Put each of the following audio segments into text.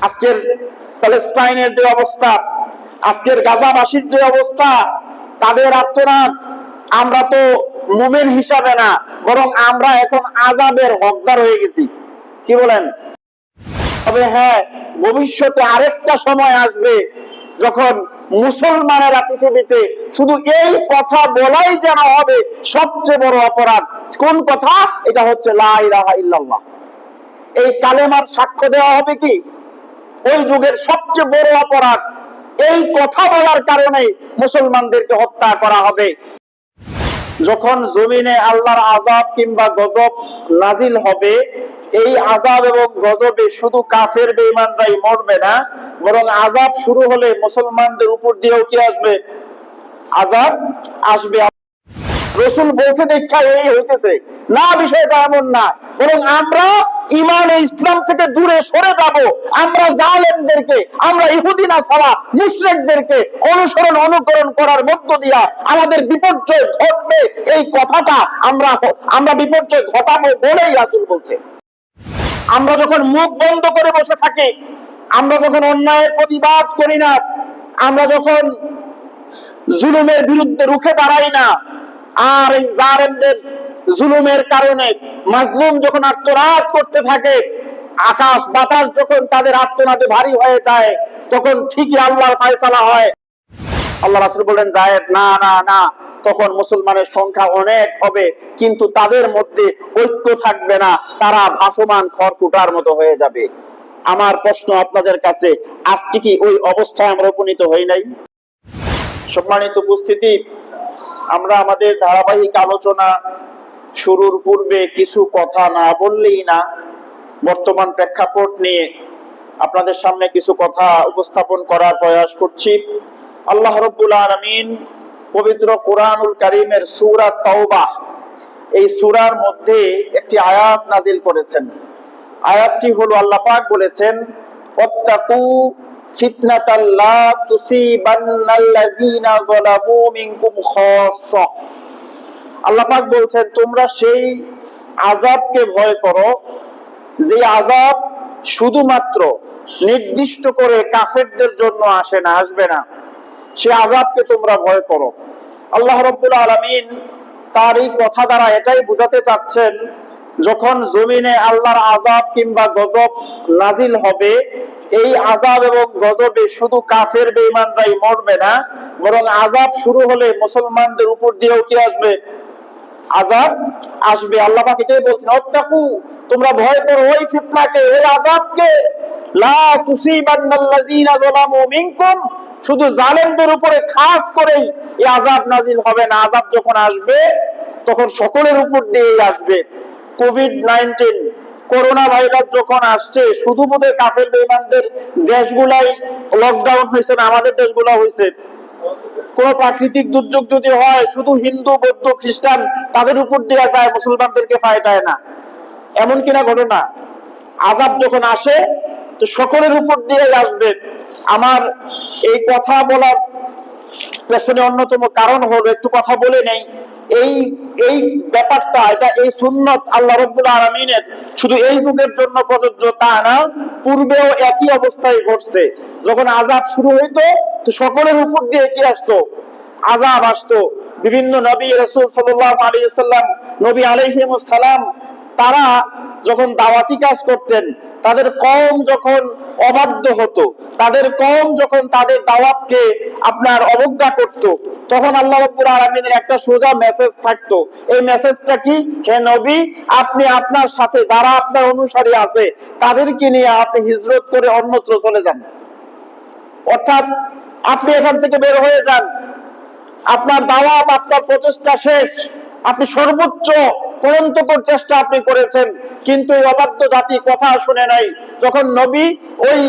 আজকের প্যালেস্টাইনের যে অবস্থা, আজকের গাজাবাসীর যে অবস্থা, তাদের আর্তনাদ, আমরা তো মুমিন হিসাবে না, বরং আমরা এখন আযাবের হকদার হয়ে গেছি। কি বলেন? তবে হ্যাঁ, ভবিষ্যতে আরেকটা সময় আসবে যখন মুসলমানেরা পৃথিবীতে শুধু এই কথা বলাই যেন হবে সবচেয়ে বড় অপরাধ। কোন কথা? এটা হচ্ছে লা ইলাহা ইল্লাল্লাহ। এই কালেমার সাক্ষ্য দেওয়া হবে কি ওই যুগের সবচেয়ে বড় অপরাধ। এই কথা বলার কারণে মুসলমানদেরকে হত্যা করা হবে। যখন জমিনে আল্লাহর আযাব কিংবা গজব নাজিল হবে, এই আযাব এবং গজবে শুধু কাফের বেঈমানরাই মরবে না, বরং আযাব শুরু হলে মুসলমানদের উপর দিয়েও কি আসবে? আযাব আসবে। রাসূল বলছে দেখা এই হইতেছে না, বিষয়টা এমন না, বরং আমরা ঈমান ও ইসলাম থেকে দূরে সরে যাব। আমরা জালেমদেরকে, আমরা ইহুদি নাসারা মুশরিকদেরকে অনুকরণ করার মধ্য দিয়া আমাদের বিপর্যয় ঘটবে, এই কথাটা আমরা বিপর্যয় ঘটাবো বলেই রাসূল বলছে। আমরা যখন মুখ বন্ধ করে বসে থাকি, আমরা যখন অন্যায়ের প্রতিবাদ করি না, আমরা যখন জুলুমের বিরুদ্ধে রুখে দাঁড়াই না, আর এই জালেমদের জুলুমের কারণে মাজলুম যখন আর্তনাদ করতে থাকে, আকাশ বাতাস যখন তাদের আর্তনাদে ভারী হয়ে যায়, তখন ঠিকই আল্লাহর ফয়সালা হয়। আল্লাহ রাসূল বলেন, জায়েদ, না না না, তখন মুসলমানের সংখ্যা অনেক হবে, কিন্তু তাদের মধ্যে ঐক্য থাকবে না, তারা ভাসমান খড়কুটার মতো হয়ে যাবে। আমার প্রশ্ন আপনাদের কাছে, আজকে কি ওই অবস্থায় আমরা উপনীত হই নাই? সম্মানিত উপস্থিতি, আমরা আমাদের ধারাবাহিক আলোচনা শুরুর পূর্বে কিছু কথা না বললেই না। বর্তমান প্রেক্ষাপট নিয়ে আপনাদের সামনে কিছু কথা উপস্থাপন করার প্রয়াস করছি। আল্লাহ রাব্বুল আলামিন পবিত্র কোরআনুল কারীমের সূরা তাওবাহ, এই সূরার মধ্যে একটি আয়াত নাযিল করেছেন। আয়াতটি হলো, আল্লাহ পাক বলেছেন, ওয়াত্তাকু ফিতনাতাল লা তুসিবান্নাল্লাযীনা যালামু মিনকুম খাসসা। আল্লাহ পাক বলছেন, তোমরা সেই আযাবকে ভয় করো যে আযাব শুধুমাত্র নির্দিষ্ট করে কাফেরদের জন্য আসবে না, সে আযাবকে তোমরা ভয় করো। আল্লাহ রাব্বুল আলামিন তার এই কথা দ্বারা এটাই বোঝাতে চাচ্ছেন, যখন জমিনে আল্লাহর আযাব কিংবা গজব নাজিল হবে, এই আযাব এবং গজবে শুধু কাফের বেঈমানরাই মরবে না, বরং আযাব শুরু হলে মুসলমানদের উপর দিয়েও কি আসবে? আযাব আসবে। আল্লাহ পাক এটাই বলছেন, ওয়াত্তাকু, তোমরা ভয় করো ওই ফিতনাকে, ওই আযাবকে, লা তুসিবান্নাল্লাযীনা যালামু মিনকুম, শুধু জালেমদের উপরে খাস করেই এই আযাব নাজিল হবে না। আযাব যখন আসবে তখন সকলের উপর দিয়েই আসবে। কোভিড-19 করোনা ভাইরাস যখন আসছে, শুধু বোধহয় কাফের বেঈমানদের দেশগুলাই লকডাউন হয়েছে না, আমাদের দেশগুলো হয়েছে। কোন প্রাকৃতিক দুর্যোগ যদি হয়, শুধু হিন্দু, বৌদ্ধ, খ্রিস্টান তাদের উপর দিয়ে যায়, মুসলমানদেরকে ফায়দায় না, এমন কিনা ঘটনা? আযাব যখন আসে তো সকলের উপর দিয়ে আসবে। আমার এই কথা বলার পেছনে অন্যতম কারণ হলো, একটু কথা বলে নেই, এই ব্যাপারটা, এই সুন্নত আল্লাহ রাব্বুল আলামিনের শুধু এই যুগের জন্য প্রযোজ্য তা না, পূর্বেও একই অবস্থায় ঘটছে। যখন আযাব শুরু হইতো তো সকলের উপর দিয়ে কি আসতো? আযাব আসতো। বিভিন্ন নবী রাসূল সাল্লাল্লাহু আলাইহি ওয়াসাল্লাম, নবী আলাইহিমুস সালাম, তারা যখন দাওয়াতি কাজ করতেন, তাদের কওম যখন অবাধ্য হতো, তাদের কওম যখন তাদের দাওয়াতকে অবজ্ঞা করত, তখন আল্লাহ রাব্বুল আলামিনের একটা সোজা মেসেজ থাকতো। এই মেসেজটা কি? হে নবী, আপনি আপনার সাথে যারা আপনার অনুসারী আছে তাদেরকে নিয়ে আপনি হিজরত করে অন্যত্র চলে যান, অর্থাৎ আপনি এখান থেকে বের হয়ে যান। আপনার দাওয়াত, আপনার প্রচেষ্টা শেষ, আপনি সর্বোচ্চ পরন্তকর চেষ্টা আপনি করেছেন, কিন্তু এই অবাধ্য জাতি কথা শুনে নাই। যখন নবী ওই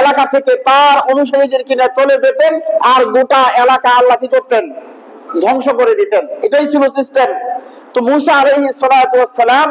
এলাকা থেকে তার অনুসারীদের কিনা চলে যেতেন, আর গোটা এলাকা আল্লাহ কি করতেন? ধ্বংস করে দিতেন। এটাই ছিল সিস্টেম। তো মূসা আলাইহিস সালাতু ওয়াস সালাম,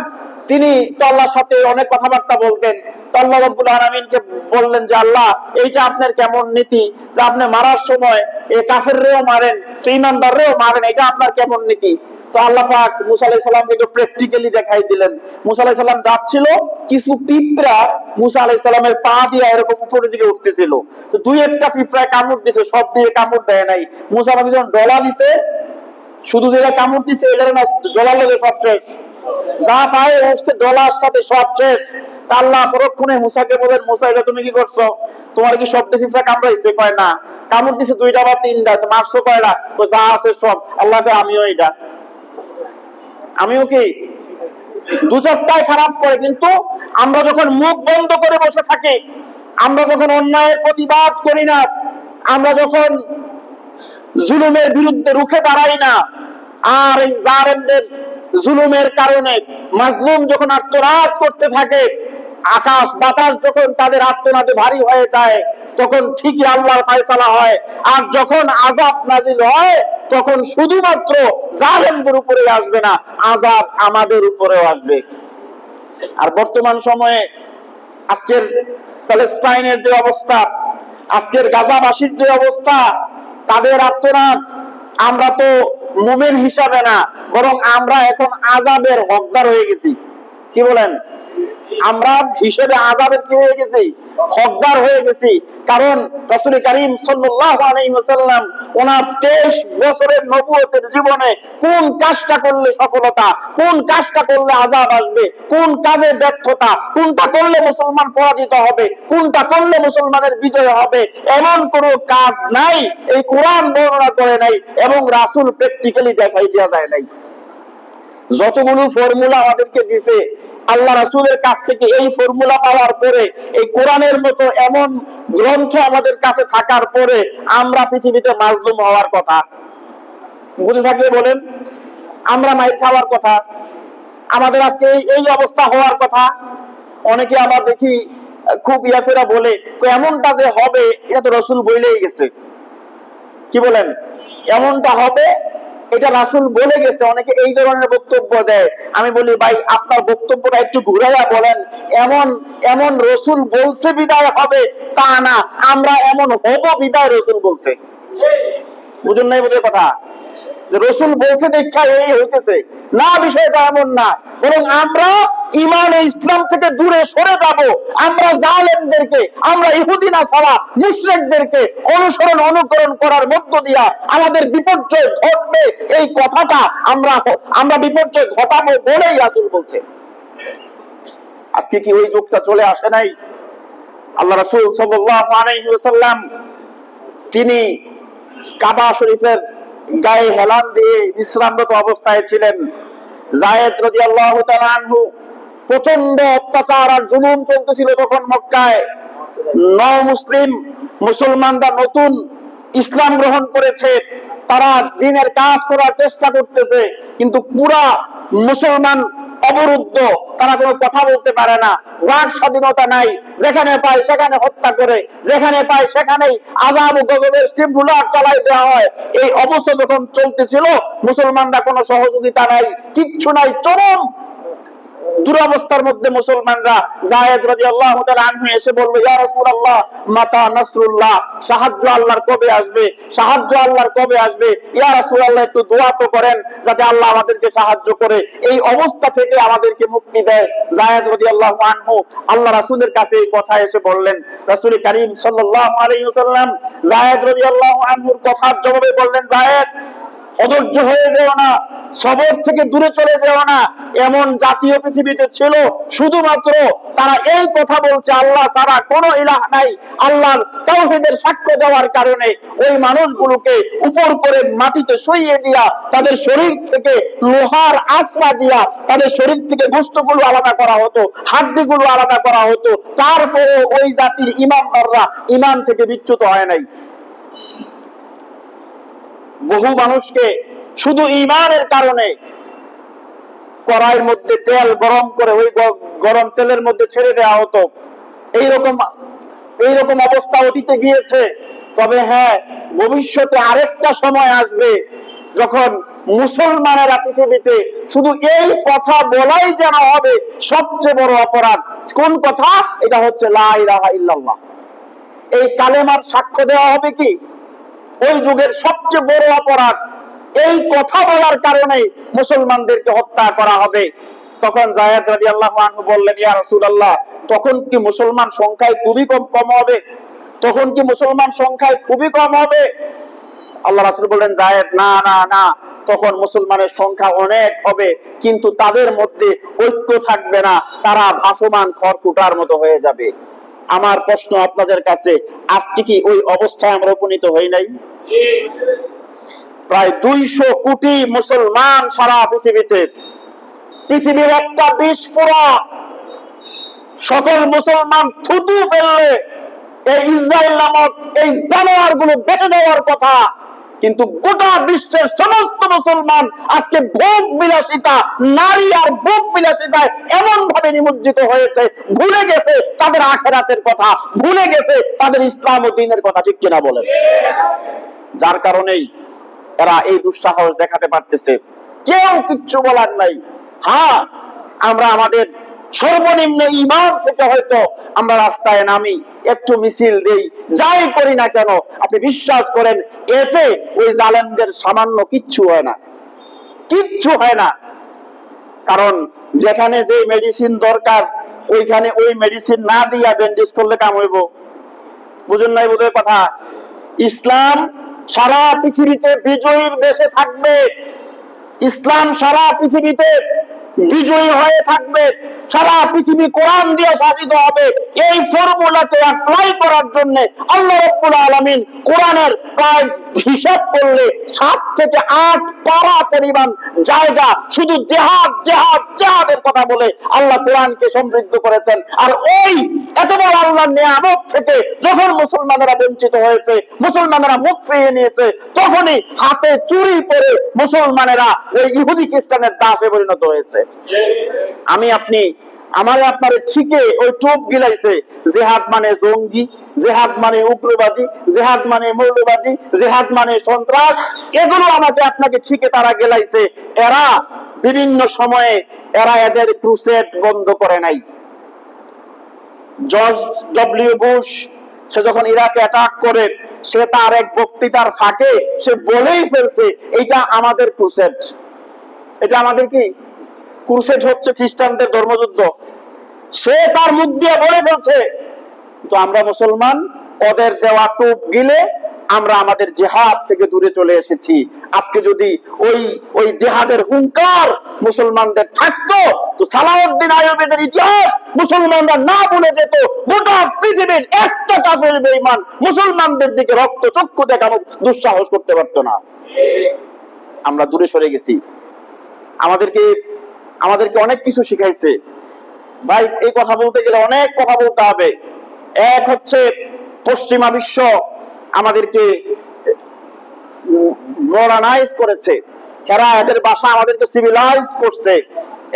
তিনি তো আল্লাহর সাথে অনেক কথাবার্তা বলতেন। তো আল্লাহ রাব্বুল আলামিনকে বললেন যে, আল্লাহ, এইটা আপনার কেমন নীতি যে আপনি মারার সময় এই কাফেররেও মারেন, তো ঈমানদাররেও মারেন, এটা আপনার কেমন নীতি? তো আল্লাহ পাক মুসা আলাইহিস সালামকে তো প্র্যাকটিক্যালি দেখাই দিলেন। মুসা আলাইহিস সালাম যাচ্ছিল, কিছু পিঁপড়া মুসা আলাইহিস সালামের পা দিয়ে এরকম উপরের দিকে উঠতেছিল। তো দুই একটা পিঁপড়ায় কামড় দিছে, সব দিয়ে কামড় দেয় নাই। মুসা নবী যখন ডলা দিছে, শুধু যেটা কামড় দিছে এটার না, ডলার লেগে সব শেষ, যা পায়ে উঠতে ডলার সাথে সব শেষ। তা আল্লাহ পরক্ষণে মুসাকে বলেন, মুসা এটা তুমি কি করছো? তোমার কি সবটা পিঁপড়া কামড়াইছে? কয় না। কামড় দিছে দুইটা বা তিনটা, তো মারছো কয়টা? যা আছে সব। আল্লাহকে আমিও এটা, আমিও কি দু চারটায় খারাপ করে, কিন্তু আমরা যখন মুখ বন্ধ করে বসে থাকি, আমরা যখন অন্যায়ের প্রতিবাদ করি না, আমরা যখন জুলুমের বিরুদ্ধে রুখে দাঁড়াই না, আর এই জালেমদের জুলুমের কারণে মাজলুম যখন আত্মনাদ করতে থাকে, আকাশ বাতাস যখন তাদের আত্মনাদে ভারী হয়ে যায়, তখন ঠিকই আল্লাহর ফয়সালা হয়। আর যখন আযাব নাজিল হয়, তখন শুধুমাত্র জালেমদের উপরে আসবে না, আযাব আমাদের উপরেও আসবে। আর বর্তমান সময়ে আজকের প্যালেস্টাইনের যে অবস্থা, আজকের গাজাবাসীর যে অবস্থা, তাদের আত্মনাদ, আমরা তো মুমিন হিসাবে না, বরং আমরা এখন আযাবের হকদার হয়ে গেছি। কি বলেন? আমরা হিসেবে আযাবের কি হয়ে গেছি? হকদার হয়ে গেছি। কারণ রাসূল কারীম সাল্লাল্লাহু আলাইহি ওয়াসাল্লাম ওনার 23 বছরের নবুয়তের জীবনে কোন কাজটা করলে সফলতা, কোন কাজটা করলে আযাব আসবে, কোন কাজে ব্যর্থতা, কোনটা করলে মুসলমান পরাজিত হবে, কোনটা করলে মুসলমানের বিজয় হবে, এমন কোনো কাজ নাই এই কোরআন বর্ণনা করে নাই এবং রাসূল প্র্যাকটিক্যালি দেখাই দেয়া যায় নাই। যতগুলো ফর্মুলা আমাদেরকে দিছে, আল্লাহ রাসূলের কাছ থেকে এই ফর্মুলা পাওয়ার পরে, এই কোরআনের মতো এমন গ্রন্থ আমাদের কাছে থাকার পরে আমরা পৃথিবীতে মাজলুম হওয়ার কথা? বুঝে থাকলে বলেন, আমরা মাইর খাওয়ার কথা, আমাদের আজকে এই অবস্থা হওয়ার কথা। অনেকে আবার দেখি খুব ইয়া করে বলে, এমনটা যে হবে এটা তো রাসূল বলেই গেছে। কি বলেন? এমনটা হবে এটা রাসূল বলে গেছে। অনেকে এই ধরনের বক্তব্য দেয়। আমি বলি, ভাই আপনার বক্তব্যটা একটু ঘুরাইয়া বলেন। এমন এমন রাসূল বলছে বিদায় হবে তা না, আমরা এমন হব বিদায় রাসূল বলছে। বুঝুন নাই বোধহয় কথা, যে রাসূল বলছে দেখা এই হইতেছে না, বিষয়টা এমন না। বরং আমরা ঈমান ও ইসলাম থেকে দূরে সরে যাব। আমরা জালেমদেরকে, আমরা ইহুদি নাসারা মুশরিকদেরকে অনুসরণ অনুকরণ করার মধ্য দিয়া আমাদের বিপর্যয় ঘটবে, এই কথাটা আমরা বিপর্যয় ঘটাবো বলেই রাসূল বলছে। আজকে কি ওই যুগটা চলে আসে নাই? আল্লাহ রাসূল সাল্লাল্লাহু আলাইহি ওয়াসাল্লাম তিনি কাবা শরীফের গায়ে হেলান দিয়ে বিশ্রামরত অবস্থায় ছিলেন। যায়েদ রাদিয়াল্লাহু তাআলা আনহু, প্রচন্ড অত্যাচার আর জুলুম চলতেছিল তখন মক্কায়। মুসলিম মুসলমানরা নতুন ইসলাম গ্রহণ করেছে, তারা দ্বীনের কাজ করার চেষ্টা করতেছে, কিন্তু পুরা মুসলমান অবরুদ্ধ, তারা কোনো কথা বলতে পারে না, বাক স্বাধীনতা নাই, যেখানে পায় সেখানে হত্যা করে, যেখানে পায় সেখানেই আযাব ও গজবের স্টিমুলার চালাই দেওয়া হয়। এই অবস্থা যখন চলতেছিল, মুসলমানরা কোনো সহযোগিতা নাই, কিচ্ছু নাই, চরম দুরবস্থার মধ্যে মুসলমানরা। যায়েদ রাদিয়াল্লাহু তাআলা আনহু এসে বলল, ইয়া রাসূলুল্লাহ মাতা নাসরুল্লাহ, সাহায্য আল্লাহর কবে আসবে, সাহায্য আল্লাহর কবে আসবে? ইয়া রাসূলুল্লাহ একটু দোয়া তো করেন যাতে আল্লাহ আমাদেরকে সাহায্য করে, এই অবস্থা থেকে আমাদেরকে মুক্তি দেয়। যায়েদ রাদিয়াল্লাহু আনহু আল্লাহ রাসূলের কাছে এই কথা এসে বললেন। রাসূল কারীম সাল্লাল্লাহু আলাইহি ওয়াসাল্লাম যায়েদ রাদিয়াল্লাহু আনহুর কথার জবাবে বললেন, যায়েদ অধৈর্য হয়ে যেও না, সবর থেকে দূরে চলে যেও না। এমন জাতীয় পৃথিবীতে ছিল, শুধুমাত্র তারা এই কথা বলছে আল্লাহ ছাড়া কোনো ইলাহ নাই, আল্লাহর তাওহীদের সাক্ষ্য দেওয়ার কারণে ওই মানুষগুলোকে উপর করে মাটিতে শুইয়ে দিয়া, তাদের শরীর থেকে লোহার আশ্রা দিয়া, তাদের শরীর থেকে গোশতগুলো আলাদা করা হতো, হাড্ডিগুলো আলাদা করা হতো। তারপরে ওই জাতির ইমানদাররা ঈমান থেকে বিচ্যুত হয় নাই। বহু মানুষকে শুধু ঈমানের কারণে কড়াইয়ের মধ্যে তেল গরম করে ওই গরম তেলের মধ্যে ছেড়ে দেওয়া হতো। এইরকম অবস্থা অতীতে গিয়েছে। তবে হ্যাঁ, ভবিষ্যতে আরেকটা সময় আসবে যখন মুসলমানেরা পৃথিবীতে শুধু এই কথা বলাই যেন হবে সবচেয়ে বড় অপরাধ। কোন কথা? এটা হচ্ছে লা ইলাহা ইল্লাল্লাহ। এই কালেমার সাক্ষ্য দেওয়া হবে কি ওই যুগের সবচেয়ে বড় অপরাধ। এই কথা বলার কারণে মুসলমানদেরকে হত্যা করা হবে। তখন যায়েদ রাদিয়াল্লাহু আনহু বললেন, ইয়া রাসূলুল্লাহ, তখন কি মুসলমান সংখ্যায় খুবই কম হবে? তখন কি মুসলমান সংখ্যায় খুবই কম হবে? আল্লাহ রাসূল বললেন, যায়েদ, না না না, তখন মুসলমানের সংখ্যা অনেক হবে, কিন্তু তাদের মধ্যে ঐক্য থাকবে না, তারা ভাসমান খড়কুটার মতো হয়ে যাবে। আমার প্রশ্ন আপনাদের কাছে, আজকে কি ওই অবস্থায় আমরা উপনীত হই নাই? প্রায় 200 কোটি মুসলমান সারা পৃথিবীতে, পৃথিবীর একটা বিস্ফোরা সকল মুসলমান থুতু ফেললে এই ইসরায়েল নামক এই জানোয়ার গুলো বেঁচে যাওয়ার কথা, কিন্তু গোটা বিশ্বের সমস্ত মুসলমান আজকে ভোগ বিলাসিতা, নারী আর ভোগ বিলাসিতায় এমন ভাবে নিমজ্জিত হয়েছে, ভুলে গেছে তাদের আখিরাতের কথা, ভুলে গেছে তাদের ইসলাম ও দ্বীনের কথা। ঠিক কিনা বলেন? যার কারণেই এরা এই দুঃসাহস দেখাতে পারতেছে, কেউ কিচ্ছু বলার নাই। হ্যাঁ, আমরা আমাদের সর্বনিম্ন ঈমান থেকে হয়তো আমরা রাস্তায় নামি, একটু মিছিল দেই, যাই করি না কেন, আপনি বিশ্বাস করেন এতে ওই জালেমদের সামান্য কিচ্ছু হয় না, কিচ্ছু হয় না। কারণ যেখানে যে মেডিসিন দরকার ওইখানে ওই মেডিসিন না দিয়া ব্যান্ডেজ করলে কাম হইব? বুঝুন নাই বোধহয় কথা। ইসলাম সারা পৃথিবীতে বিজয়ীর দেশে থাকবে, ইসলাম সারা পৃথিবীতে বিজয়ী হয়ে থাকবে, সারা পৃথিবী কোরআন দিয়ে শাসিত হবে। এই ফর্মুলাকে অ্যাপ্লাই করার জন্য আল্লাহ রাব্বুল আলামিন কোরআনের প্রায় হিসাব করলে 7 থেকে 8 পারা পরিমাণ জায়গা শুধু জিহাদ জিহাদ জিহাদের কথা বলে আল্লাহ কোরআনকে সমৃদ্ধ করেছেন। আর ওই এত বড় আল্লাহর নিয়ামত থেকে যখন মুসলমানেরা বঞ্চিত হয়েছে, মুসলমানেরা মুখ ফিরিয়ে নিয়েছে, তখনই হাতে চুরি পরে মুসলমানেরা ওই ইহুদি খ্রিস্টানের দাসে পরিণত হয়েছে। আমি আপনি আমার আপনার ঠিকে ওই টোপ গিলাইছে, জিহাদ মানে জঙ্গি, জিহাদ মানে উগ্রবাদী, জিহাদ মানে মৌলবাদী, জিহাদ মানে সন্ত্রাস, এগুলো আমাকে আপনাকে ঠিকে তারা গেলাইছে। এরা বিভিন্ন সময়ে এদের ক্রুসেড বন্ধ করে নাই। জর্জ ডব্লিউ বুশ সে যখন ইরাকে অ্যাটাক করে, সে তার এক বক্তৃতার ফাঁকে সে বলেই ফেলছে, এটা আমাদের ক্রুসেড। এটা আমাদের কি ক্রুসেড? হচ্ছে খ্রিস্টানদের ধর্মযুদ্ধ। সে তার মুখ দিয়ে বলে ফেলছে। তো আমরা মুসলমান ওদের দেওয়া টোপ গিলে আমরা আমাদের জিহাদ থেকে দূরে চলে এসেছি। আজকে যদি ওই জিহাদের হুঙ্কার মুসলমানদের থাকতো, তো সালাউদ্দিন আইয়ুবীদের ইতিহাস মুসলমানরা না ভুলে যেত, গোটা পৃথিবীর একটা কাফের বেঈমান মুসলমানদের দিকে রক্ত চক্ষু দেখানো দুঃসাহস করতে পারতো না। আমরা দূরে সরে গেছি। আমাদেরকে অনেক কিছু শিখাইছে ভাই। এই কথা বলতে গেলে অনেক কথা বলতে হবে। এক হচ্ছে পশ্চিমা বিশ্ব আমাদেরকে মডার্নাইজ করেছে, এরা এদের ভাষা আমাদেরকে সিভিলাইজ করছে।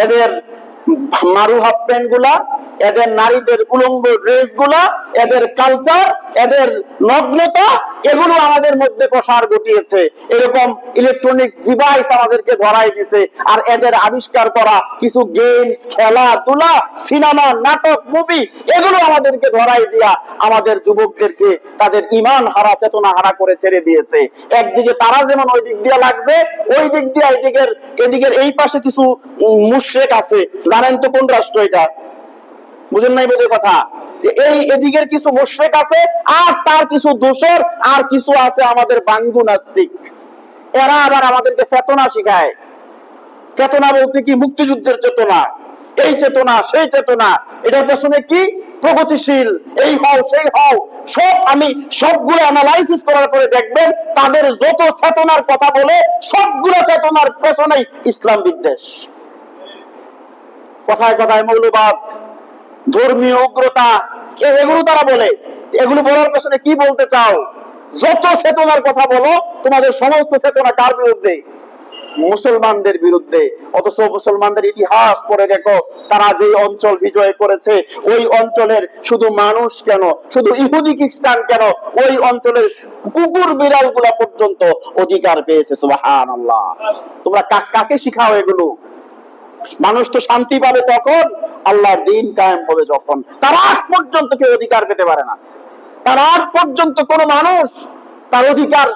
এদের মারু হাফ প্যান্ট গুলা, এদের নারীদের উলঙ্গ ড্রেস গুলা, এদের কালচার, এদের নগ্নতা, এগুলো আমাদের মধ্যে প্রসার ঘটিয়েছে। এরকম ইলেকট্রনিক্স ডিভাইস আমাদেরকে ধরাই দিছে। আর এদের আবিষ্কার করা কিছু গেমস, খেলাধুলা, সিনেমা, নাটক, মুভি, এগুলো আমাদেরকে ধরাই দিয়া আমাদের যুবকদেরকে তাদের ঈমান হারা, চেতনা হারা করে ছেড়ে দিয়েছে। একদিকে তারা যেমন ওই দিক দিয়ে লাগছে, ওই দিক দিয়ে এদিকের এই পাশে কিছু মুশরিক আছে। জানেন তো কোন রাষ্ট্র এটা? বুঝেন নাই বোধহয় কথা। এই এদিকের কিছু মুশরিক আছে, আর তার কিছু দোসর, আর কিছু আছে আমাদের বাঙ্গু নাস্তিক। এরা আবার আমাদেরকে চেতনা শিখায়। চেতনা বলতে কি? মুক্তিযুদ্ধের চেতনা, এই চেতনা, সেই চেতনা। এটার পেছনে কি? প্রগতিশীল, এই হও সেই হও। আমি সবগুলো অ্যানালাইসিস করার পরে দেখবেন তাদের যত চেতনার কথা বলে সবগুলো চেতনার পেছনেই ইসলাম বিদ্বেষ। কথায় কথায় মৌলবাদ, ধর্মীয় উগ্রতা, এগুলো তারা বলে। এগুলো বলার পেছনে কি বলতে চাও? যত চেতনার কথা বলো, তোমাদের সমস্ত চেতনা কার বিরুদ্ধে? মুসলমানদের বিরুদ্ধে। অথচ মুসলমানদের ইতিহাস পড়ে দেখো, তারা যে অঞ্চল বিজয় করেছে, ওই অঞ্চলের শুধু মানুষ কেন, শুধু ইহুদি খ্রিস্টান কেন, ওই অঞ্চলের কুকুর বিড়াল গুলা পর্যন্ত অধিকার পেয়েছে। সুবহানাল্লাহ। তোমরা কাকে শিখাও এগুলো? মানুষ তো শান্তি পাবে তখন, আল্লাহর দ্বীন কায়েম হবে যখন। তার আগ পর্যন্ত কেউ অধিকার পেতে পারে না। তার আগ পর্যন্ত কোন মানুষ তার অধিকার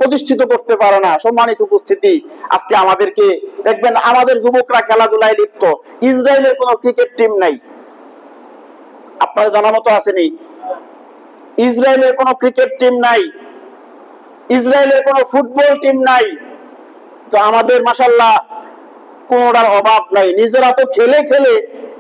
প্রতিষ্ঠিত করতে পারে না। সম্মানিত উপস্থিতি, আজকে আমাদেরকে দেখবেন আমাদের যুবকরা খেলাধুলায় লিপ্ত। ইসরায়েলের কোনো ক্রিকেট টিম নাই, আপনাদের জানার মতো আসেনি। ইসরায়েলের কোনো ক্রিকেট টিম নাই, ইসরায়েলের কোনো ফুটবল টিম নাই। তো আমাদের মাশাআল্লাহ কোনটার অভাব নাই। নিজেরা তো খেলে খেলে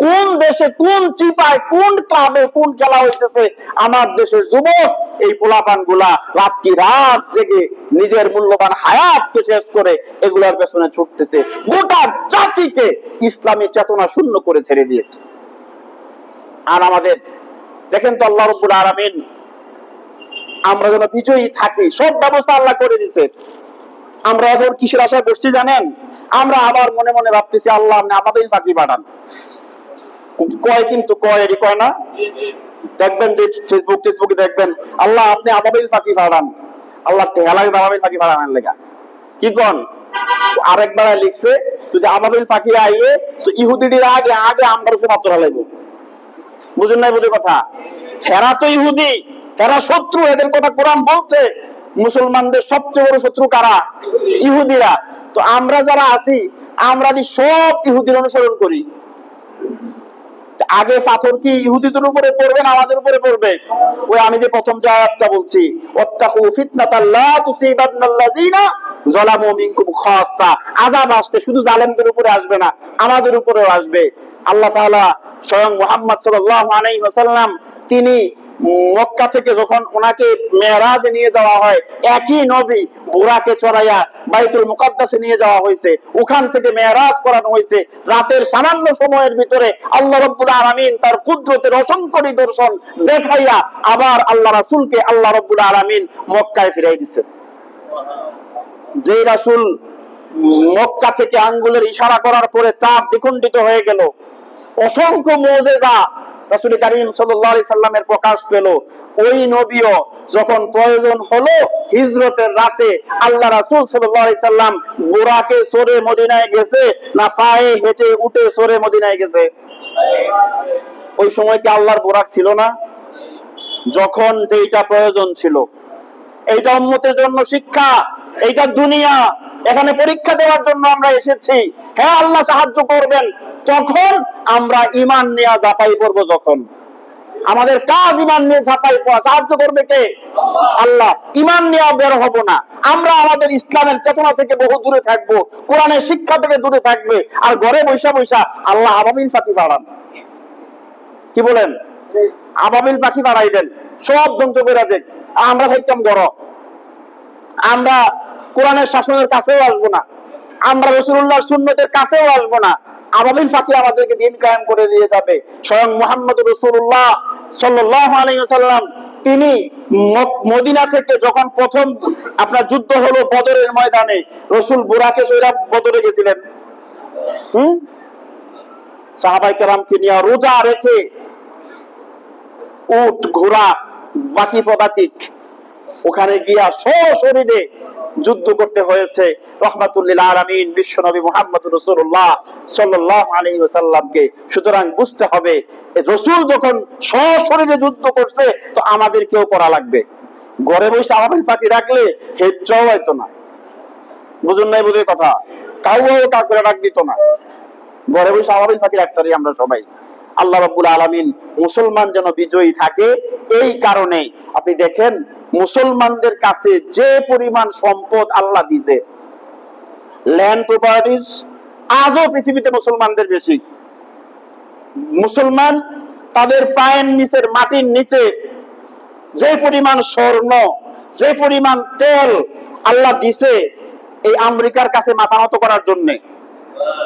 কোন দেশে কোন চিপায় কোন ক্লাবে কোন খেলা হইতেছে, আমার দেশের যুবক এই পোলাপান গুলা রাত কি রাত জেগে নিজের মূল্যবান হায়াতকে শেষ করে এগুলার পেছনে ছুটতেছে, গোটা জাতিকে ইসলামী চেতনা শূন্য করে ছেড়ে দিয়েছে। আর আমাদের দেখেন তো আল্লাহ রাব্বুল আলামিন আমরা যেন বিজয়ী থাকি সব ব্যবস্থা আল্লাহ করে দিয়েছে। আমরা এখন কিসের আশায় বসছি জানেন? আমরা আবার মনে মনে ভাবতেছি আল্লাহ আপনি আবাবিল পাখি পাঠান। কয় কিন্তু কয় এটি কয় না, দেখবেন যে ফেসবুকে দেখবেন আল্লাহ আপনি আবাবিল পাখি পাঠান, আল্লাহ হেলায় আবাবিল পাখি পাঠানোর লেগা কি কন। আরেকবার লিখছে যদি আবাবিল পাখি আইয়ে তো ইহুদিদের আগে আগে আমরা উপরে পাথর হালাইব। বুঝুন নাই বুঝে কথা? হেরা তো ইহুদি, হেরা শত্রু, এদের কথা কোরআন বলছে। মুসলমানদের সবচেয়ে বড় শত্রু কারা? ইহুদিরা। তো আমরা যারা আছি আমরা সব ইহুদির অনুসরণ করি। আগে পাথর কি ইহুদিদের উপরে পড়বে না আমাদের উপরে পড়বে? ওই আমি যে প্রথম যে আয়াতটা বলছি, ওয়াত্তাকু ফিতনাতাল লা তুসিবান্নাল্লাযিনা যালামু মিনকুম খাসসা, আযাব আসতে শুধু জালেমদের উপরে আসবে না, আমাদের উপরেও আসবে। আল্লাহ তাআলা স্বয়ং মুহাম্মদ সাল্লাল্লাহু আলাইহি ওয়াসাল্লাম তিনি মক্কা থেকে যখন ওনাকে মেরাজে নিয়ে যাওয়া হয়, একই নবী বুরাকে চড়াইয়া বাইতুল মুকাদ্দাসে নিয়ে যাওয়া হয়েছে, ওখান থেকে মেরাজ করানো হয়েছে। রাতের সামান্য সময়ের ভিতরে আল্লাহ রাব্বুল আলামিন তার কুদরতের অসংখ্য নিদর্শন দেখাইয়া আবার আল্লাহ রাসূলকে আল্লাহ রাব্বুল আলামিন মক্কায় ফিরাই দিয়েছেন। যে রাসূল মক্কা থেকে আঙ্গুলের ইশারা করার পরে চাঁদ দ্বিখণ্ডিত হয়ে গেল, অসংখ্য মুজিজা রাসূল কারীম সাল্লাল্লাহু আলাইহি সাল্লামের প্রকাশ পেল, ওই নবীও যখন প্রয়োজন হলো হিজরতের রাতে আল্লাহ রাসূল সাল্লাল্লাহু আলাইহি সাল্লাম বুরাকে চড়ে মদিনায় গেছে না পায়ে হেঁটে উঠে চড়ে মদিনায় গেছে? ওই সময় কি আল্লাহর বুরাক ছিল না? যখন যেটা প্রয়োজন ছিল। এইটা উম্মতের জন্য শিক্ষা, এইটা দুনিয়া, এখানে পরীক্ষা দেওয়ার জন্য আমরা এসেছি। হ্যাঁ আল্লাহ সাহায্য করবেন, তখন আমরা ঈমান নিয়ে ঝাঁপাই পড়ব। যখন আমাদের কাজ ঈমান নিয়ে ঝাঁপাই পড়া, সাহায্য করবে কে? আল্লাহ। ঈমান নিয়ে বের হব না, আমরা আমাদের ইসলামের চেতনা থেকে বহু দূরে থাকবো, কোরআনের শিক্ষা থেকে দূরে থাকবে। আর ঘরে বৈশা বৈশা আল্লাহ আবাবিল পাখি পাঠান, কি বলেন? আবাবিল পাখি পাঠাই দেন, সব ধ্বংস করে দেন। আমরা থাকতাম গরম, আমরা কোরআনের শাসনের কাছেও আসবো না, আমরা রাসূলুল্লাহর সুন্নতের কাছেও আসবো না। আবাবিল পাখি আমাদেরকে দিন কায়েম করে দিয়ে যাবে। স্বয়ং মুহাম্মদ রাসূলুল্লাহ সাল্লাল্লাহু আলাইহি ওয়াসাল্লাম তিনি মদিনা থেকে যখন প্রথম আপনার যুদ্ধ হলো বদরের ময়দানে, রাসূল বুরাকে চড়ে বদরে গেছিলেন। সাহাবায়ে কেরামকে নিয়ে রোজা রেখে উট ঘোড়া বাকি পদাতিক ওখানে গিয়া সশরীরে যুদ্ধ করতে হয়েছে রাহমাতুল লিল আলামিন বিশ্বনবী মুহাম্মদ রাসূলুল্লাহ সাল্লাল্লাহু আলাইহি ওয়াসাল্লামকে। সুতরাং বুঝতে হবে রাসূল যখন সশরীরে যুদ্ধ করছে তো আমাদেরকেও করা লাগবে। ঘরে বসে আবাবিল পাখি ডাকলে হেজ্জাও হয়তো না, বুঝুন নাই বুঝে কথা? কাউও কা করে ডাক দিত না, ঘরে বসে আবাবিল পাখি ডাকছারি আমরা সবাই। আল্লাহ রাব্বুল আলামিন মুসলমান যেন বিজয়ী থাকে, এই কারণে আপনি দেখেন মুসলমানদের কাছে যে পরিমাণ সম্পদ আল্লাহ দিয়েছে, ল্যান্ড প্রপার্টিজ আজও পৃথিবীতে মুসলমানদের বেশি। মুসলমান তাদের পায়ের নিচের মাটির নিচে যে পরিমাণ স্বর্ণ, যে পরিমাণ তেল আল্লাহ দিছে এই আমেরিকার কাছে মাথা নত করার জন্য,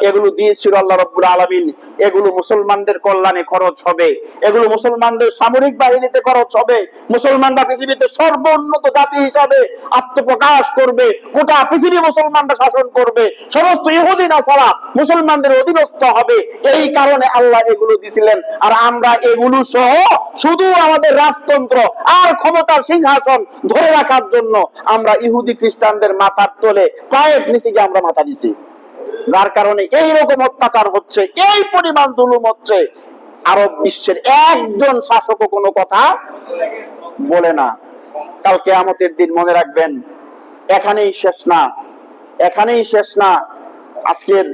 এগুলো দিয়েছিল আল্লাহ রাব্বুল আলামিন। এগুলো মুসলমানদের কল্যাণে খরচ হবে, এগুলো মুসলমানদের সামরিক বাহিনীতে খরচ হবে। মুসলমানরা পৃথিবীতে সর্বোন্নত জাতি হিসাবে আত্মপ্রকাশ করবে, গোটা পৃথিবী মুসলমানরা শাসন করবে, সমস্ত ইহুদি নাসারা মুসলমানদের অধীনস্থ হবে। এই কারণে আল্লাহ এগুলো দিয়েছিলেন। আর আমরা এগুলো সহ শুধু আমাদের রাজতন্ত্র আর ক্ষমতার সিংহাসন ধরে রাখার জন্য আমরা ইহুদি খ্রিস্টানদের মাথার তলে পায়ের নিচে গিয়ে আমরা মাথা দিছি, যার কারণে এই রকম অত্যাচার হচ্ছে, এই পরিমাণ জুলুম হচ্ছে। আরব বিশ্বের একজন শাসকও কোনো কথা বলে না। কাল কিয়ামতের দিন মনে রাখবেন এখানেই শেষ না, এখানেই শেষ না। আজকের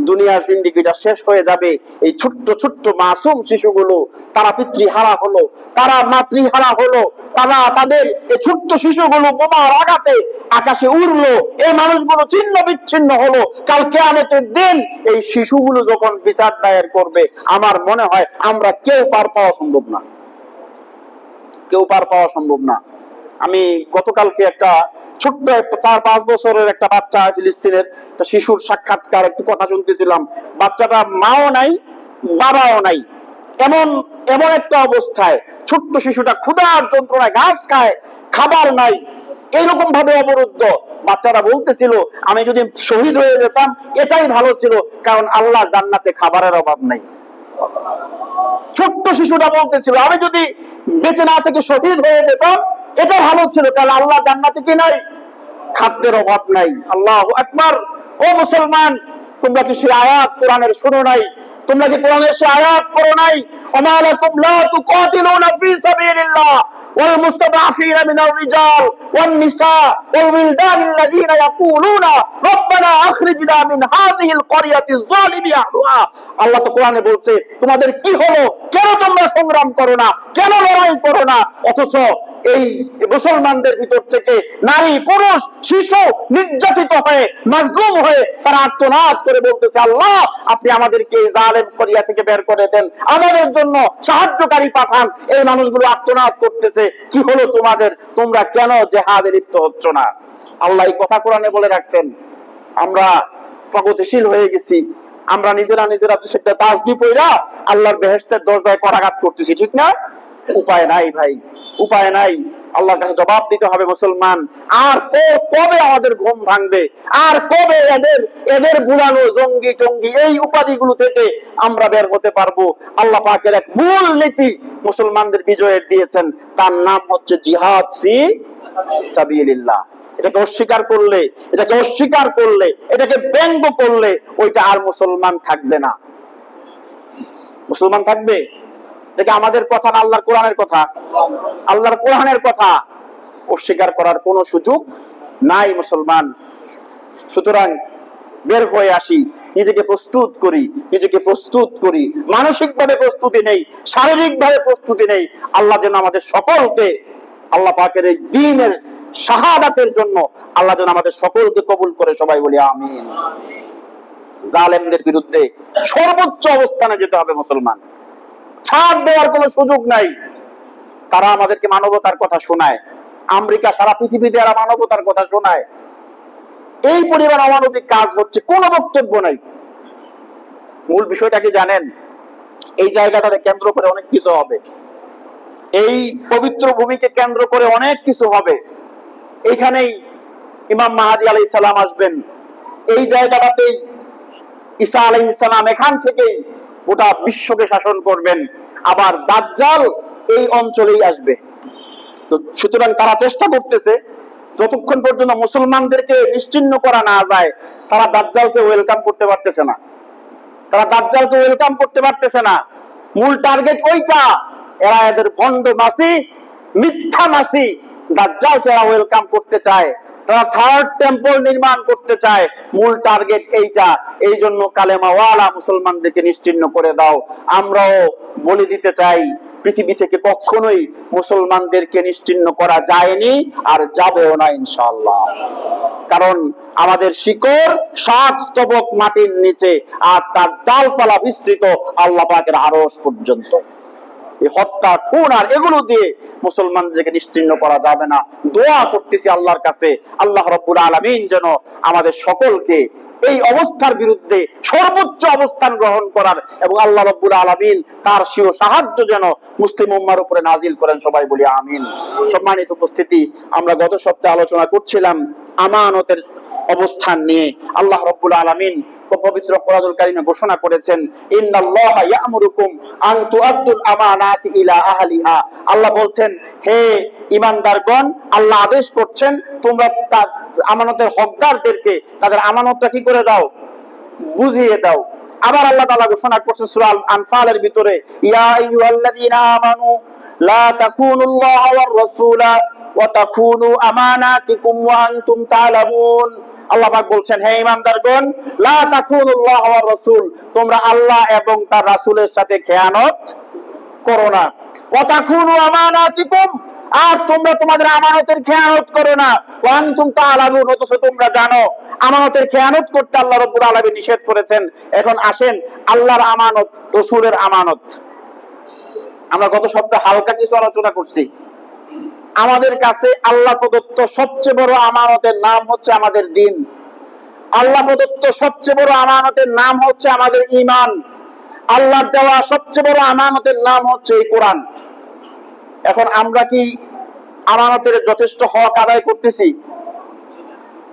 দুনিয়ার জিন্দেগিটা শেষ হয়ে যাবে। এই ছোট্ট ছোট্ট মাসুম শিশুগুলো, তারা পিতৃহারা হলো, তারা মাতৃহারা হলো, তারা তাদের এই ছোট্ট শিশুগুলো বোমার আঘাতে আকাশে উড়লো, এই মানুষগুলো ছিন্ন বিচ্ছিন্ন হলো। কাল কিয়ামতের দিন এই শিশুগুলো যখন বিচার দায়ের করবে, আমার মনে হয় আমরা কেউ পার পাওয়া সম্ভব না, কেউ পার পাওয়া সম্ভব না। আমি গতকালকে একটা ছোট্ট 4-5 বছরের একটা বাচ্চা, ফিলিস্তিনের একটা শিশুর সাক্ষাৎকার একটু কথা শুনতেছিলাম। বাচ্চাটা মাও নাই বাবাও নাই, এমন এমন একটা অবস্থায় ছোট্ট শিশুটা ক্ষুধার যন্ত্রণায় ঘাস খায়, খাবার নাই, এইরকম ভাবে অবরুদ্ধ। বাচ্চারা বলতেছিল আমি যদি শহীদ হয়ে যেতাম এটাই ভালো ছিল, কারণ আল্লাহ জান্নাতে খাবারের অভাব নাই। ছোট্ট শিশুটা বলতেছিল আমি যদি বেঁচে না থেকে শহীদ হয়ে যেতাম এটা ভালো ছিল, কারণ আল্লাহ জান্নাতে কি নাই, খাদ্যের অভাব নাই। আল্লাহু আকবার। ও মুসলমান, তোমরা কি সেই আয়াত কোরআনের শুনো নাই? তোমরা কি কোরআনের সেই আয়াত পড়ো নাই? ওমা লাকুম লা তুকাতিলুনা ফি সাবিলিল্লাহ ওয়াল মুস্তাদআফিনা মিনার রিজাল ওয়ান নিসা ওয়াল উইলদান আল্লাযীনা ইয়াকুলুনা রব্বানা আখরিজনা মিন হাযিহিল ক্বরিয়াতিজ যালিমি আহলুহা। আল্লাহ তো কোরআনে বলছে তোমাদের কি হলো, কেন তোমরা সংগ্রাম করো না, কেন লড়াই করো না? অথচ এই মুসলমানদের ভিতর থেকে নারী পুরুষ শিশু নির্যাতিত হয়ে মাজলুম হয়ে তারা আর্তনাদ করে বলতেছে আল্লাহ আপনি আমাদেরকে এই জালেম করিয়া থেকে বের করে দেন, আমাদের জন্য সাহায্যকারী পাঠান। এই মানুষগুলো আর্তনাদ করতেছে কি হলো তোমাদের, তোমরা কেন জিহাদে লিপ্ত হচ্ছ না? আল্লাহ এই কথা কোরআনে বলে রাখছেন। আমরা প্রগতিশীল হয়ে গেছি, আমরা নিজেরা সেটা তাসবিহ পড়া আল্লাহর বেহেশতের দরজায় করাঘাত করতেছি, ঠিক না? উপায় নাই ভাই, উপায় নাই। আল্লাহর কাছে জবাব দিতে হবে মুসলমান। আর কবে আমাদের ঘুম ভাঙবে, আর কবে এদের বুলানো জঙ্গি টঙ্গি এই উপাধিগুলো থেকে আমরা বের হতে পারবো? আল্লাহ পাকের এক মূল নীতি মুসলমানদের বিজয়ের দিয়েছেন, তার নাম হচ্ছে জিহাদ ফি সাবিলিল্লাহ। এটাকে অস্বীকার করলে, এটাকে ব্যঙ্গ করলে ওইটা আর মুসলমান থাকবে না। মুসলমান থাকবে? দেখে আমাদের কথা না আল্লাহর কোরআনের কথা, আল্লাহর কোরআনের কথা অস্বীকার করার কোনো সুযোগ নাই মুসলমান। সুতরাং বের হয়ে আসি, নিজেকে প্রস্তুত করি। মানসিকভাবে প্রস্তুতি নেই, শারীরিকভাবে প্রস্তুতি নেই। আল্লাহ যেন আমাদের সকলকে আল্লাহ পাকের এই দ্বীনের শাহাদাতের জন্য আল্লাহ যেন আমাদের সকলকে কবুল করে, সবাই বলি আমিন। জালেমদের বিরুদ্ধে সর্বোচ্চ অবস্থানে যেতে হবে মুসলমান, ছাড় দেওয়ার কোনো সুযোগ নাই। তারা আমাদেরকে মানবতার কথা শোনায়, আমেরিকা সারা পৃথিবীতে এরা মানবতার কথা শোনায়। এই পরিমাণ অমানবিক কাজ হচ্ছে, কোনো বক্তব্য নাই। মূল বিষয়টা কি জানেন? এই জায়গাটাকে কেন্দ্র করে অনেক কিছু হবে, এই পবিত্র ভূমিকে কেন্দ্র করে অনেক কিছু হবে। এইখানেই ইমাম মাহদী আলাইহিস সালাম আসবেন, এই জায়গাটাতেই ঈসা আলাইহিস সালাম এখান থেকেই গোটা বিশ্বকে শাসন করবেন। আবার দাজ্জাল এই অঞ্চলেই আসবে। তো সুতরাং তারা চেষ্টা করতেছে যতক্ষণ পর্যন্ত মুসলমানদেরকে নিশ্চিহ্ন করা না যায়, তারা দাজ্জালকে ওয়েলকাম করতে পারতেছে না। মূল টার্গেট ওইটা। এরা এদের ভণ্ড মাসি, মিথ্যা মাসি দাজ্জালকে এরা ওয়েলকাম করতে চায়। তারা থার্ড টেম্পল নির্মাণ করতে চায়। মূল টার্গেট এইটা। এই জন্য কালেমাওয়ালা মুসলমানদেরকে নিশ্চিহ্ন করে দাও। আমরাও বলে দিতে চাই, পৃথিবী থেকে কখনোই মুসলমানদেরকে নিশ্চিহ্ন করা যায়নি, আর যাবেও না ইনশাআল্লাহ। কারণ আমাদের শিকড় 7 স্তবক মাটির নিচে, আর তার ডালপালা বিস্তৃত আল্লাহ পাকের আরশ পর্যন্ত। এই হত্যা, খুন আর এগুলো দিয়ে মুসলমানদেরকে নিশ্চিহ্ন করা যাবে না। দোয়া করতেছি আল্লাহর কাছে, আল্লাহ রাব্বুল আলামিন যেন আমাদের সকলকে এই অবস্থার বিরুদ্ধে সর্বোচ্চ অবস্থান গ্রহণ করার এবং আল্লাহ রাব্বুল আলামিন তার স্বীয় সাহায্য যেন মুসলিম উম্মার উপরে নাজিল করেন, সবাই বলি আমিন। সম্মানিত উপস্থিতি, আমরা গত সপ্তাহে আলোচনা করছিলাম আমানতের অবস্থান নিয়ে। আল্লাহ রাব্বুল আলামিন পবিত্র কোরআনুল কারীমে ঘোষণা করেছেন, ইন্নাল্লাহা ইয়া'মুরুকুম আন তুআদ্দুল আমানাতি ইলা আহলিহা। আল্লাহ বলছেন, হে ঈমানদারগণ, আল্লাহ আদেশ করছেন তোমরা আমানতের হকদারদেরকে তাদের আমানতটা কি করে দাও, বুঝিয়ে দাও। আবার আল্লাহ তাআলা ঘোষণা করছেন সূরা আনফালের ভিতরে, ইয়া আইয়ুহাল্লাযীনা আমানু লা তাখুনুল্লাহা ওয়ার রাসূলা ওয়া তাখুনু আমানাতিকুম ওয়া আনতুম তা'লামুন। আল্লাহ পাক বলছেন, হে ঈমানদারগণ, লা তাখুনুল্লাহ ওয়া রাসূল, তোমরা আল্লাহ এবং তার রাসূলের সাথে খেয়ানত করো না। ওয়া তাখুনু আমানাতিকুম, আর তোমরা তোমাদের আমানতের খেয়ানত করো না। ওয়া আনতুম তা'লামুন, অথচ তোমরা জানো আমানতের খেয়ানত করতে আল্লাহ রাব্বুল আলামিন নিষেধ করেছেন। এখন আসেন আল্লাহর আমানত, রাসূলের আমানত। আমরা গত সপ্তাহে হালকা কিছু আলোচনা করছি। আমাদের কাছে আল্লাহ প্রদত্ত সবচেয়ে বড় আমানতের নাম হচ্ছে আমাদের দ্বীন। আল্লাহ প্রদত্ত সবচেয়ে বড় আমানতের নাম হচ্ছে আমাদের ঈমান। আল্লাহর দেওয়া সবচেয়ে বড় আমানতের নাম হচ্ছে এই কোরআন। এখন আমরা কি আমানতের যথেষ্ট হক আদায় করতেছি?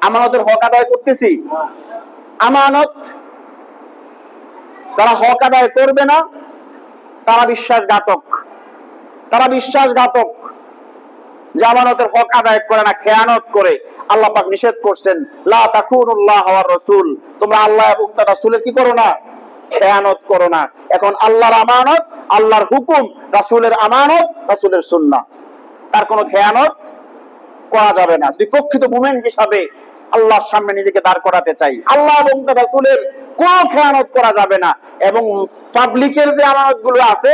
আমানতের হক আদায় করতেছি? আমানত যারা হক আদায় করবে না তারা বিশ্বাসঘাতক। তারা বিশ্বাসঘাতক, যে আমানতের হক আদায় করে না, খেয়ানত করে। আল্লাহ পাক নিষেধ করছেন, লা তাখুনুল্লাহ ওয়া রাসূল, তোমরা আল্লাহ এবং তার রাসূলের কি করো না? খেয়ানত করো না। এখন আল্লাহর আমানত, আল্লাহর হুকুম, রাসূলের আমানত, রাসূলের সুন্নাহ, তার কোনো খেয়ানত করা যাবে না। প্রকৃত মুমিন হিসাবে আল্লাহর সামনে নিজেকে দাঁড় করাতে চাই, আল্লাহ এবং তার রাসূলের কোনো খেয়ানত করা যাবে না। এবং পাবলিকের যে আমানত গুলো আছে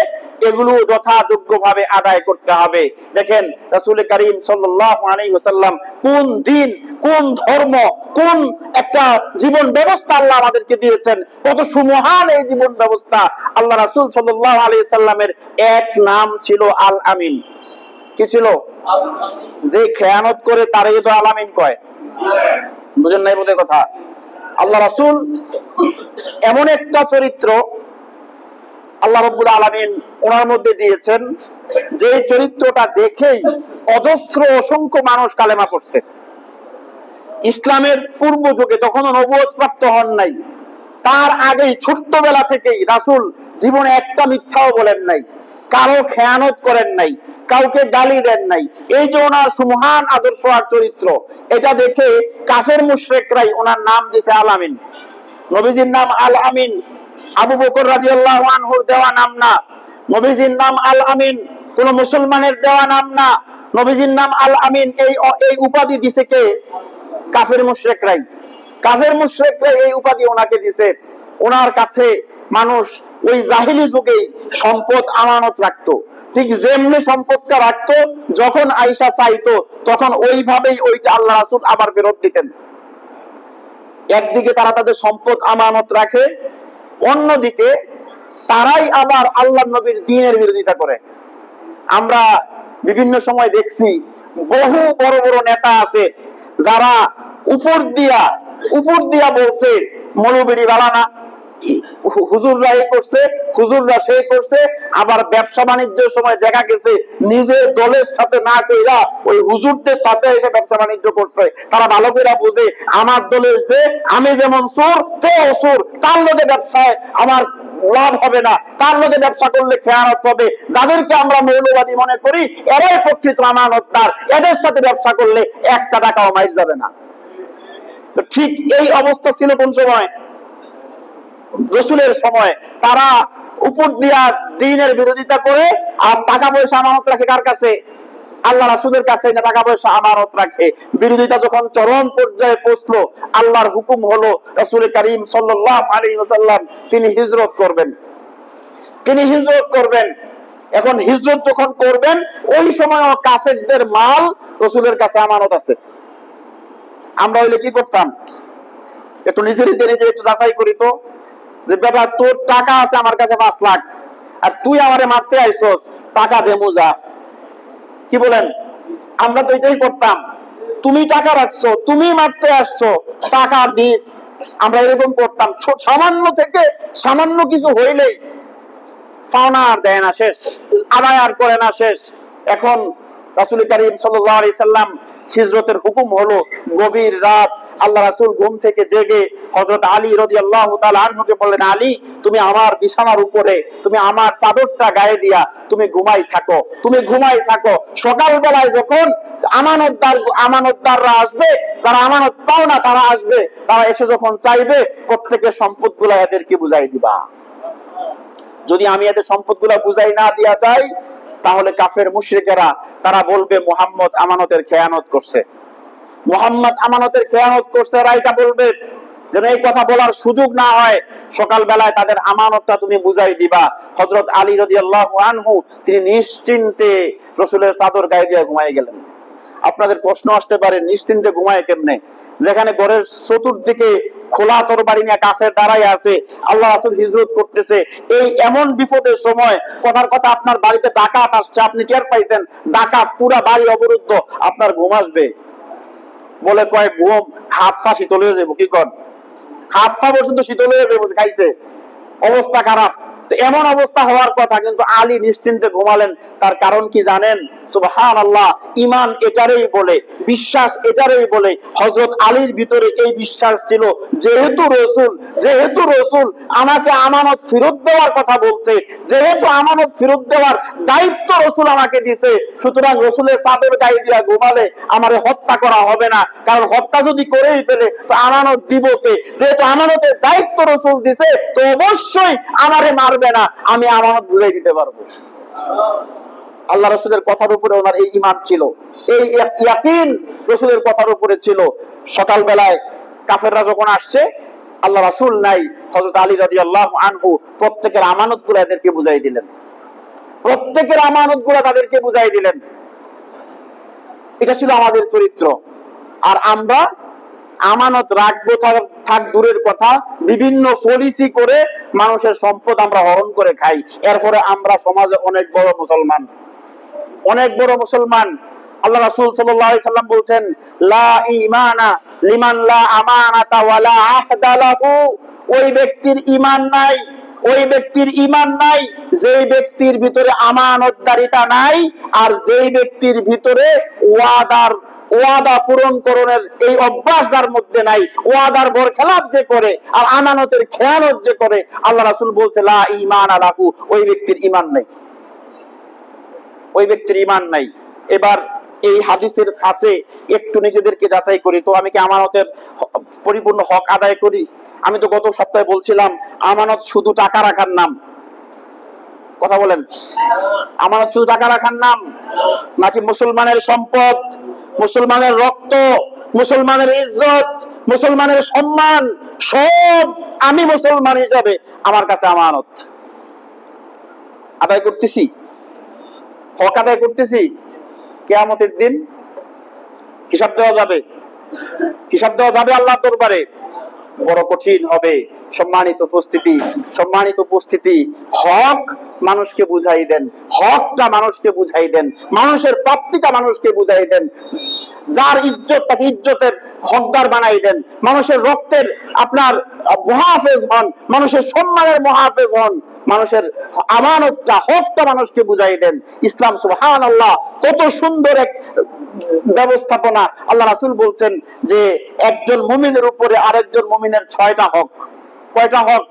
এগুলো যথাযোগ্যভাবে আদায় করতে হবে। দেখেন রাসূল করিম সাল্লাল্লাহু আলাইহি ওয়াসাল্লাম কোন দিন, কোন ধর্ম, কোন একটা জীবন ব্যবস্থা আল্লাহ আমাদেরকে দিয়েছেন, কত সুমহান এই জীবন ব্যবস্থা। আল্লাহ রাসূল সাল্লাল্লাহু আলাইহি সাল্লামের এক নাম ছিল আল আমিন। কি ছিল? যে খেয়ানত করে তারই তো আল আমিন কয়। বুঝেন নাই বোধহয় কথা। আল্লাহ রাসূল এমন একটা চরিত্র আল্লাহ রাব্বুল আলামিন ওনার মধ্যে দিয়েছেন, যে চরিত্রটা দেখেই অজস্র অসংখ্য মানুষ কালেমা পড়ছে। ইসলামের পূর্ব যুগে তখনও নবুয়ত প্রাপ্ত হন নাই, তার আগেই ছোট্টবেলা থেকেই রাসূল জীবনে একটা মিথ্যাও বলেন নাই, কারো খেয়ানত করেন নাই, কাউকে গালি দেন নাই। এই যে ওনার সুমহান আদর্শ আর চরিত্র, এটা দেখে কাফের মুশরিকরাই ওনার নাম দিয়েছে আল আমিন। নবীজির নাম আল আমিন আবু বকর রাদিয়াল্লাহু আনহুর দেওয়া নাম না। নবীজির নাম আল আমিন কোন মুসলমানের দেওয়া নাম না। নবীজির নাম আল আমিন এই উপাধি দিছে কে? কাফের মুশরিকরাই। কাফের মুশরিকরাই এই উপাধি ওনাকে দিছে। ওনার কাছে মানুষ ওই জাহিলি যুগেই সম্পদ আমানত রাখতো, ঠিক যেমনি সম্পদটা রাখতো, যখন আয়েশা চাইতো তখন ওইভাবেই ওইটা আল্লাহ রাসূল আবার ফেরত দিতেন। একদিকে তারা তাদের সম্পদ আমানত রাখে, অন্যদিকে তারাই আবার আল্লাহ নবীর দ্বীনের বিরোধিতা করে। আমরা বিভিন্ন সময় দেখছি বহু বড় বড় নেতা আছে যারা উপর দিয়া বলছে মৌলবী বালানা, হুজুররা এই করছে, হুজুররা সেই করছে। আবার ব্যবসা বাণিজ্যের সময় দেখা গেছে নিজের দলের সাথে না কইরা ওই হুজুরদের সাথে এসে ব্যবসা বাণিজ্য করছে। তারা ভালো করে বুঝে আমার দলের যে আমি যেমন চোর তেও চোর, তার লগে ব্যবসায় আমার লাভ হবে না, তার লগে ব্যবসা করলে খেয়ানত হবে। যাদেরকে আমরা মৌলবাদী মনে করি এরাই প্রকৃত আমানতদার, এদের সাথে ব্যবসা করলে একটা টাকাও মাইর যাবে না। তো ঠিক এই অবস্থা ছিল কোন সময়? রাসূলের সময়। তারা উপর দিয়া দ্বীনের বিরোধিতা করে আর টাকা পয়সা আমানত রাখে কার কাছে? আল্লাহ রাসূলের কাছে না টাকা পয়সা আমানত রাখে। বিরোধিতা যখন চরম পর্যায়ে পৌঁছলো, আল্লাহর হুকুম হলো রাসূল করিম সাল্লাল্লাহু আলাইহি ওয়াসাল্লাম তিনি হিজরত করবেন। এখন হিজরত যখন করবেন ওই সময়ও কাফেরদের মাল রাসূলের কাছে আমানত আছে। আমরা হইলে কি করতাম? একটু নিজে একটু যাচাই করি তো, যে বেটা তোর টাকা আছে আমার কাছে 5 লাখ, আর তুই আমারে মারতে আইছস, টাকা দে মুজা। কি বলেন? আমরা তো এটাই করতাম। তুমি টাকা রাখছো, তুমি মারতে আসছো, টাকা দিস। আমরা এরকম করতাম। সামান্য থেকে সামান্য কিছু হইলেই পাওনা আর দেয় না শেষ, আদায় আর করে না শেষ। এখন রাসূল করিম সাল্লাল্লাহু আলাইহি সাল্লাম হিজরতের হুকুম হলো। গভীর রাত আল্লাহ রাসূল ঘুম থেকে জেগে হযরত আলী রাদিয়াল্লাহু তাআলা আনহুকে বললেন, আলী তুমি আমার বিছানার উপরে তুমি আমার চাদরটা গায়ে দিয়া তুমি ঘুমাই থাকো। সকাল বেলায় যখন আমানতদাররা আসবে, যারা আমানত পাও না তারা আসবে, তারা এসে যখন চাইবে প্রত্যেকের সম্পদগুলো এদেরকে বুঝাই দিবা। যদি আমি এদের সম্পদগুলো বুঝাই না দিয়া যাই তাহলে কাফের মুশরিকেরা তারা বলবে মুহাম্মদ আমানতের খেয়ানত করছে, মুহাম্মদ আমানতের খেয়ানত করছে, এরা এটা বলবে। যেন এই কথা বলার সুযোগ না হয়, সকাল বেলায় তাদের আমানতটা তুমি বুঝাই দিবা। হযরত আলী রাদিয়াল্লাহু আনহু তিনি নিশ্চিন্তে রাসূলের চাদর গায়ে দিয়ে ঘুমায় গেলেন। আপনাদের প্রশ্ন আসতে পারে, নিশ্চিন্তে ঘুমায় কেমনে, যেখানে ঘরের চতুর্দিকে খোলা তরবারি নিয়ে কাফের দাঁড়ায় আছে, আল্লাহ রাসূল হিজরত করতেছে, এই এমন বিপদের সময় কথার কথা আপনার বাড়িতে ডাকাত আসছে, আপনি টের পাইছেন, ডাকাত পুরা বাড়ি অবরুদ্ধ, আপনার ঘুম আসবে? বলে কয়েক ঘুম, হাত পা শীতল হয়ে যাবো। কি কর, হাত পা পর্যন্ত শীতল হয়ে যাবো, খাইছে, অবস্থা খারাপ। তো এমন অবস্থা হওয়ার কথা, কিন্তু আলী নিশ্চিন্তে ঘুমালেন। তার কারণ কি জানেন? সুবহানাল্লাহ, ঈমান এটারই বলে, বিশ্বাস এটারই বলে। হযরত আলীর ভিতরে এই বিশ্বাস ছিল, যেহেতু রাসূল আমাকে আমানত ফেরত দেওয়ার কথা বলছে, যেহেতু আমানত ফেরত দেওয়ার দায়িত্ব রাসূল আমাকে দিয়েছে, সুতরাং রাসূলের চাদর গায়ে দিয়া ঘুমালে আমারে হত্যা করা হবে না। কারণ হত্যা যদি করেই ফেলে তো আমানত দিব কে? যেহেতু আমানতের দায়িত্ব রাসূল দিয়েছে, তো অবশ্যই আমারে মারবে না, আমি আমানত বুঝাই দিতে পারবো। আল্লাহ রাসূলের কথার উপরে ওনার এই ঈমান ছিল, এই ইয়াকিন রাসূলের কথার উপরে ছিল। সকাল বেলায় কাফেররা যখন আসছে, আল্লাহ রাসূল নাই, হযরত আলী রাদিয়াল্লাহু আনহু প্রত্যেকের আমানতগুলো এদেরকে বুঝাই দিলেন, প্রত্যেকের আমানতগুলো তাদেরকে বুঝাই দিলেন। এটা ছিল আমাদের চরিত্র। আর আমরা আমানত রাখবো থাক দূরের কথা, বিভিন্ন পলিসি করে মানুষের সম্পদ আমরা হরণ করে খাই। এরপরে আমরা সমাজে অনেক বড় মুসলমান, অনেক বড় মুসলমান। আল্লাহ রাসূল সাল্লাল্লাহু আলাইহি সাল্লাম বলছেন, লা ঈমানা লিমান লা আমানাতা ওয়ালা আহদা লাহু। ওই ব্যক্তির ঈমান নাই, ওই ব্যক্তির ঈমান নাই যেই ব্যক্তির ভিতরে আমানতদারিতা নাই, আর যেই ব্যক্তির ভিতরে ওয়াদা পূরণ করণের এই অভ্যাস যার মধ্যে নাই, ওয়াদার বরখেলাপ যে করে আর আমানতের খেয়ানত যে করে, আল্লাহ রাসূল বলছে লা ঈমান লাহু, ওই ব্যক্তির ঈমান নাই, ওই ব্যক্তির ঈমান নাই। এবার এই হাদিসের সাথে একটু নিজেদেরকে যাচাই করি তো, আমি কি আমানতের পরিপূর্ণ হক আদায় করি? আমি তো গত সপ্তাহে বলছিলাম, আমানত শুধু টাকা রাখার নাম। কথা বলেন, আমানত শুধু টাকা রাখার নাম নাকি মুসলমানের সম্পদ, মুসলমানের রক্ত, মুসলমানের ইজ্জত, মুসলমানের সম্মান, সব আমি মুসলমান হিসাবে আমার কাছে আমানত আদায় করতেছি, হক আদায় করতেছি? কিয়ামতের দিন হিসাব দেওয়া যাবে, হিসাব দেওয়া যাবে আল্লাহর দরবারে, বড় কঠিন হবে। সম্মানিত উপস্থিতি, হক মানুষকে বুঝাই দেন, হকটা মানুষকে বুঝাই দেন, মানুষের প্রাপ্তিটা মানুষকে বুঝাই দেন, যার ইজ্জত তাকে ইজ্জতের হকদার বানাই দেন, মানুষের রক্তের আপনার মুহাফেজ হন, মানুষের সম্মানের মুহাফেজ হন, মানুষের আমানতটা হকটা মানুষকে বুঝাই দেন। ইসলাম সুবহানাল্লাহ কত সুন্দর এক ব্যবস্থাপনা। আল্লাহ রাসূল বলছেন যে একজন মুমিনের উপরে আরেকজন মুমিনের 6টা হক। কয়টা হক?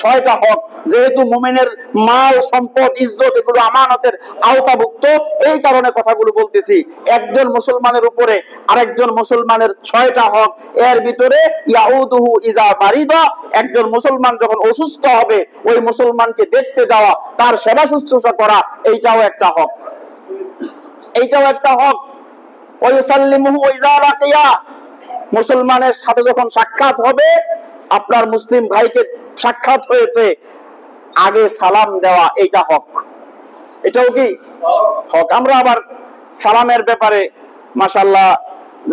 6টা হক। যেহেতু মুমিনের মাল, সম্পদ, ইজ্জত এগুলো আমানতের আওতাভুক্ত, এই কারণে কথাগুলো বলতেছি। একজন মুসলমানের উপরে আরেকজন মুসলমানের 6টা হক। এর ভিতরে ইয়াউদুহু ইজা মারিদা, একজন মুসলমান যখন অসুস্থ হবে ওই মুসলমানকে দেখতে যাওয়া, তার সেবা শুশ্রূষা করা, এইটাও একটা হক, এইটাও একটা হক। ওয়ায়ুসাল্লিমুহু ইজা লাকিয়া, মুসলমানের সাথে যখন সাক্ষাৎ হবে, আপনার মুসলিম ভাইকে সাক্ষাৎ হয়েছে, আগে সালাম দেওয়া, এইটা হক, এটাও কি হক। আমরা আবার সালামের ব্যাপারে মাশাআল্লাহ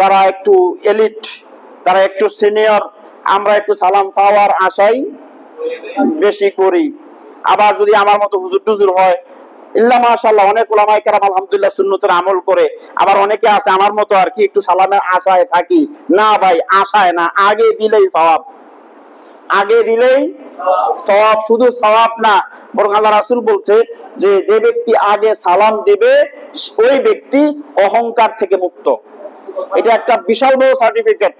যারা একটু এলিট, যারা একটু সিনিয়র, আমরা একটু সালাম পাওয়ার আশাই বেশি করি। আবার যদি আমার মতো হুজুর টুজুর হয়, ইল্লা মাশাআল্লাহ অনেক উলামায়ে কেরাম আলহামদুলিল্লাহ সুন্নতের আমল করে। আবার অনেকে আছে আমার মতো আর কি একটু সালামের আশায় থাকি। না ভাই, আশায় না, আগে দিলেই সওয়াব, আগে দিলেই সওয়াব। শুধু সওয়াব না, বরং আল্লাহ রাসূল বলছে যে যে ব্যক্তি আগে সালাম দিবে ওই ব্যক্তি অহংকার থেকে মুক্ত। এটা একটা বিশাল বড় সার্টিফিকেট,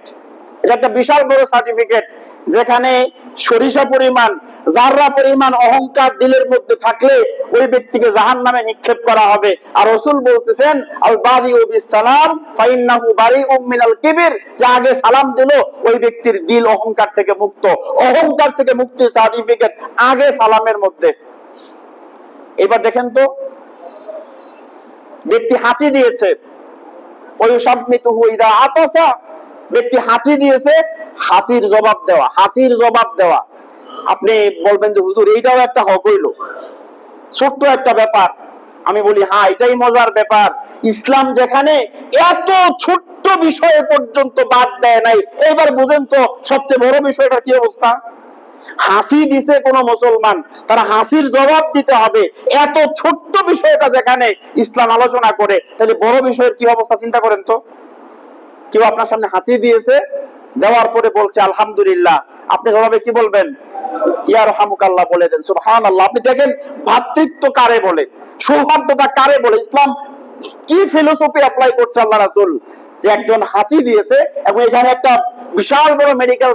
এটা একটা বিশাল বড় সার্টিফিকেট। যেখানে সরিষা পরিমাণ, জাররা পরিমাণ অহংকার দিলের মধ্যে থাকলে ওই ব্যক্তিকে জাহান্নামে নিক্ষেপ করা হবে। আর রাসূল বলতেছেন আল বাদিউ বিস সালাম ফাইন্নাহু বারিউম মিনাল কিবির, যে আগে সালাম দিল ওই ব্যক্তির দিল অহংকার থেকে মুক্ত। অহংকার থেকে মুক্তির সার্টিফিকেট আগে সালামের মধ্যে। এবার দেখেন তো, ব্যক্তি হাঁচি দিয়েছে, ব্যক্তি হাঁচি দিয়েছে, হাঁচির জবাব দেওয়া, হাঁচির জবাব দেওয়া। আপনি বলবেন যে হুজুর এইটাও একটা হক হইল, ছোট্ট একটা ব্যাপার। আমি বলি হ্যাঁ, এটাই মজার ব্যাপার। ইসলাম যেখানে এত ছোট্ট বিষয়ে পর্যন্ত বাদ দেয় নাই, এবার বুঝেন তো সবচেয়ে বড় বিষয়টা কি অবস্থা। হাসি দিছে কোন মুসলমান, তারা হাসির জবাব দিতে হবে, এত ছোট্ট বিষয়টা যেখানে ইসলাম আলোচনা করে, তাহলে বড় বিষয়ের কি অবস্থা চিন্তা করেন তো। কেউ আপনার সামনে হাসি দিয়েছে, দেওয়ার পরে বলছে আলহামদুলিল্লাহ, আপনি জবাবে কি বলবেন? ইয়ারহামুকাল্লাহ বলে দেন, সুবহানাল্লাহ। আপনি দেখেন ভ্রাতৃত্ব কারে বলে, সৌহার্দ্যতা কারে বলে, ইসলাম কি ফিলোসফি অ্যাপ্লাই করছে আল্লাহ রাসূল, যে একজন হাঁচি দিয়েছে। এবং এখানে একটা বিশাল বড় মেডিকেল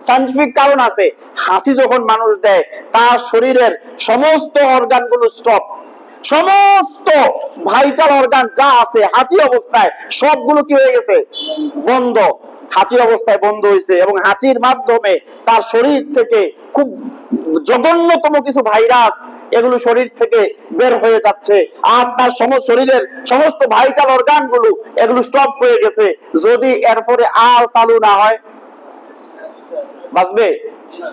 সায়েন্টিফিক কারণ আছে। হাঁচি যখন মানুষ দেয়, তার শরীরের সমস্ত অর্গানগুলো স্টপ, সমস্ত ভাইটাল অর্গান যা আছে হাঁচি অবস্থায় সবগুলো কি হয়ে গেছে? বন্ধ। হাঁচি অবস্থায় বন্ধ হয়েছে, এবং হাঁচির মাধ্যমে তার শরীর থেকে খুব জঘন্যতম কিছু ভাইরাস এগুলো শরীর থেকে বের হয়ে যাচ্ছে, আর তার শরীরের সমস্ত ভাইটাল অর্গান গুলো এগুলো স্টপ হয়ে গেছে। যদি এরপরে আর চালু না হয়, বাঁচবে?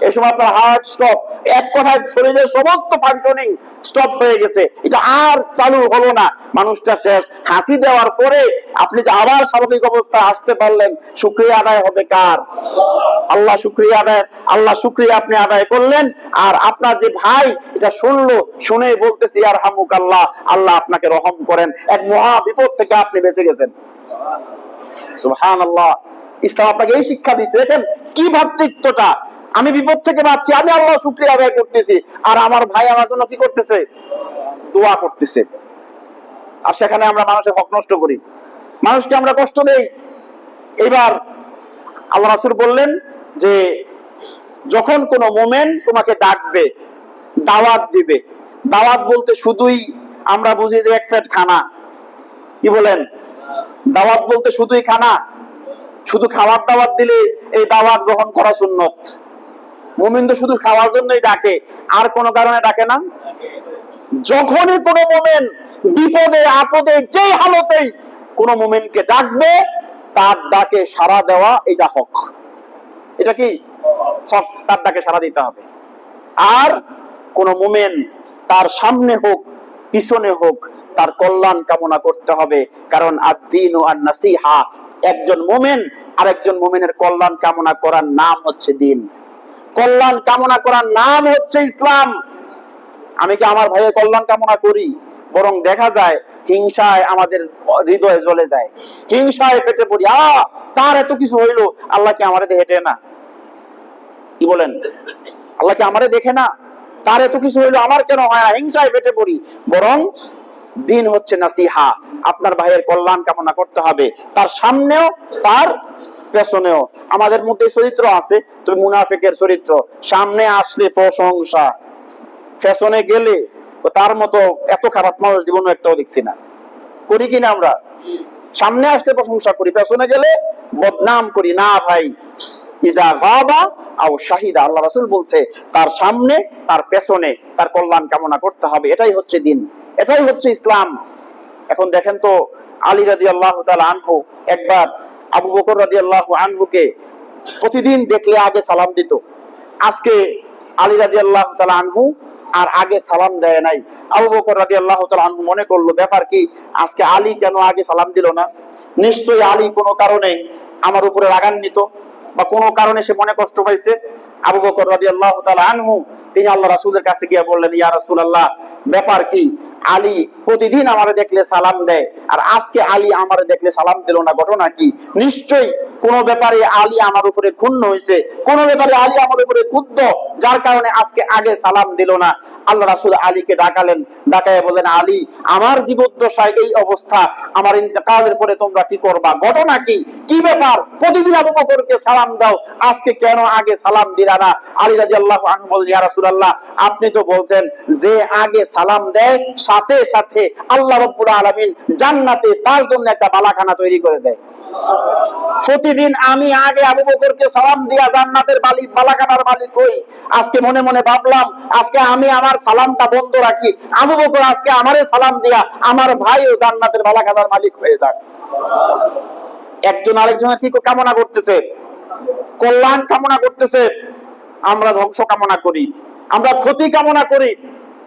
এই সময় আপনার হার্ট স্টপ, এক কথায় শরীরের সমস্ত ফাংশনিং স্টপ হয়ে গেছে, এটা আর চালু হলো না, মানুষটা শেষ। হাসি দেওয়ার পরে আপনি যে আবার স্বাভাবিক অবস্থায় আসতে পারলেন, শুকরিয়া আদায় হবে কার? আল্লাহ শুকরিয়া আদায়, আল্লাহ শুকরিয়া আপনি আদায় করলেন। আর আপনার যে ভাই এটা শুনলো, শুনে বলতেছি ইয়ারহামুকাল্লাহ, আল্লাহ আপনাকে রহম করেন, এক মহা বিপদ থেকে আপনি বেঁচে গেছেন। সুবহানাল্লাহ। ইসলাম আপনাকে এই শিক্ষা দিচ্ছে। দেখেন কি ভ্রাতৃত্বটা, আমি বিপদ থেকে বাঁচছি, আমি আল্লাহ শুকরিয়া আদায় করতেছি, আর আমার ভাই আমার জন্য কি করতেছে? দোয়া করতেছে। আর সেখানে আমরা মানুষের হক নষ্ট করি, মানুষকে আমরা কষ্ট দেই। এবার আল্লাহ রাসূল বললেন যে যখন কোন মোমেন তোমাকে ডাকবে, দাওয়াত দিবে, দাওয়াত বলতে শুধুই আমরা বুঝি যে এক প্লেট খানা, কি বলেন? দাওয়াত বলতে শুধুই খানা, শুধু খাওয়ার দাওয়াত দিলে এই দাওয়াত গ্রহণ করা সুন্নত। মুমিন তো শুধু খাওয়ার জন্যই ডাকে, আর কোন কারণে ডাকে না। যখনই কোন মুমিন বিপদে আপদে যে হালতেই কোন মুমিনকে ডাকবে, তার ডাকে সাড়া দেওয়া এটা হক। এটা কি হক? তার ডাকে সাড়া দিতে হবে। আর কোন মুমিন তার সামনে হোক পিছনে হোক, তার কল্যাণ কামনা করতে হবে, কারণ আদ-দীনু আন-নাসিহা। একজন মুমিন আরেকজন মুমিনের কল্যাণ কামনা করার নাম হচ্ছে দিন, কল্যাণ কামনা করার নাম হচ্ছে ইসলাম। আমি কি আমার ভাইয়ের কল্যাণ কামনা করি? বরং দেখা যায় হিংসায় আমাদের হৃদয়ে জ্বলে যায়, হিংসায় ফেটে পড়ি, তার এত কিছু হইলো, আল্লাহ কি আমারে দেখে না? কি বলেন? আল্লাহ কি আমারে দেখে না? তার এত কিছু হইলো, আমার কেন হয় না? হিংসায় ফেটে পড়ি। বরং দিন হচ্ছে নাসিহা, আপনার ভাইয়ের কল্যাণ কামনা করতে হবে, তার সামনেও তার পেছনেও। আমাদের মধ্যে চরিত্র আছে, তবে মুনাফিকের চরিত্র, সামনে আসলে প্রশংসা, পেছনে গেলে তার মতো এত খারাপ মানুষ জীবনে একটাও দেখছি না। করি কিনা আমরা? সামনে আসলে প্রশংসা করি, পেছনে গেলে বদনাম করি। না ভাই, ইজা গাবা আও শাহিদা, আল্লাহ রাসূল বলছে তার সামনে তার পেছনে তার কল্যাণ কামনা করতে হবে। এটাই হচ্ছে দিন, এটাই হচ্ছে ইসলাম। এখন দেখেন তো, আলী রাদিয়াল্লাহু তাআলা আনহু একবার আবু বকর রাদিয়াল্লাহু আনহুকে প্রতিদিন দেখলে আগে সালাম দিত। আজকে আলী রাদিয়াল্লাহু তাআলা আনহু আর আগে সালাম দেয় নাই। আবু বকর রাদিয়াল্লাহু তাআলা আনহু মনে করলো ব্যাপার কি, আজকে আলী কেন আগে সালাম দিল না? নিশ্চয়ই আলী কোনো কারণে আমার উপরে রাগান্বিত, বা কোনো কারণে সে মনে কষ্ট পাইছে। আবু বকর রাদিয়াল্লাহু তাআলা আনহু তিনি আল্লাহ রাসূলের কাছে গিয়ে বললেন, ইয়া রাসূলুল্লাহ, ব্যাপার কি? আলী প্রতিদিন আমারে দেখলে সালাম দেয়, আর আজকে আলী আমারে দেখলে সালাম দিল না, ঘটনা কি? নিশ্চয়ই কোন ব্যাপারে আলী আমার উপরে ক্ষুণ্ণ হয়েছে, কোন ব্যাপারে আলী আমার উপরে ক্ষুব্ধ, যার কারণে আজকে আগে সালাম দিল না। আল্লাহ রাসূল আলীকে ডাকালেন, ডাকায় বলেন, আলী, আমার জীবদ্দশায় এই অবস্থা, আমার ইন্তেকালের পরে তোমরা কি করবা? ঘটনা কি? কি ব্যাপার? প্রতিদিন আবু বকরকে সালাম দাও, আজকে কেন আগে সালাম দিলা না? আলী রাদিয়াল্লাহু আনহু বলেন, ইয়া রাসূলুল্লাহ, আপনি তো বলছেন যে আগে সালাম দেয় সাথে সাথে আল্লাহ রাব্বুল আলামিন জান্নাতে তার জন্য একটা বালাখানা তৈরি করে দেয়। প্রতি প্রতিদিন আমি আগে আবু বকরকে সালাম দিয়া জান্নাতের বালাকাটার মালিক হই, আজকে মনে মনে ভাবলাম আজকে আমি আমার সালামটা বন্ধ রাখি, আবু বকর আজকে আমারে সালাম দিয়া আমার ভাইও জান্নাতের বালাকাটার মালিক হয়ে যাক। একজন আরেকজনের কি কামনা করতেছে? কল্যাণ কামনা করতেছে। আমরা ধ্বংস কামনা করি, আমরা ক্ষতি কামনা করি।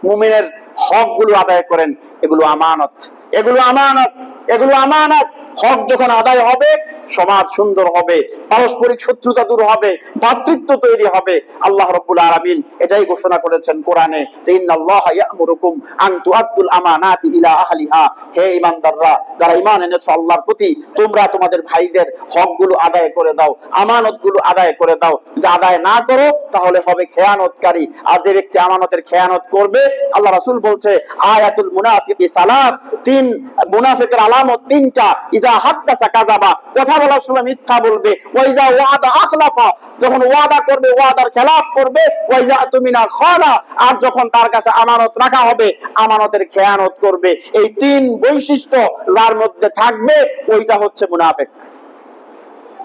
মুমিনের হক গুলো আদায় করেন, এগুলো আমানত, এগুলো আমানত, এগুলো আমানত। হক যখন আদায় হবে, সমাজ সুন্দর হবে, পারস্পরিক শত্রুতা দূর হবে, ভ্রাতৃত্ব তৈরি হবে। আল্লাহ রাব্বুল আলামিন এটাই ঘোষণা করেছেন কোরআনে যে ইন্নাল্লাহা ইয়া'মুরুকুম আন তুআদ্দুল আমানাতি ইলা আহলিহা। হে ঈমানদাররা, যারা ঈমান এনেছো আল্লাহর প্রতি, তোমরা তোমাদের ভাইদের হকগুলো আদায় করে দাও, আমানতগুলো আদায় করে দাও। যদি আদায় না করো তাহলে হবে খেয়ানতকারী। আর যে ব্যক্তি আমানতের খেয়ানত করবে, আল্লাহ রাসূল বলছে আয়াতুল মুনাফিকি সালাত, তিন মুনাফিকের আলামত তিনটা। ইজা হাদ্দাসা কাযাবা, কথা বলার সময় মিথ্যা বলবে। ওয়া ইজা ওয়াদা আখলাফা, যখন ওয়াদা করবে ওয়াদার খেলাফ করবে। ওয়া ইজা তুমিনা খানা, আর যখন তার কাছে আমানত রাখা হবে আমানতের খেয়ানত করবে। এই তিন বৈশিষ্ট্য যার মধ্যে থাকবে ওইটা হচ্ছে মুনাফিক।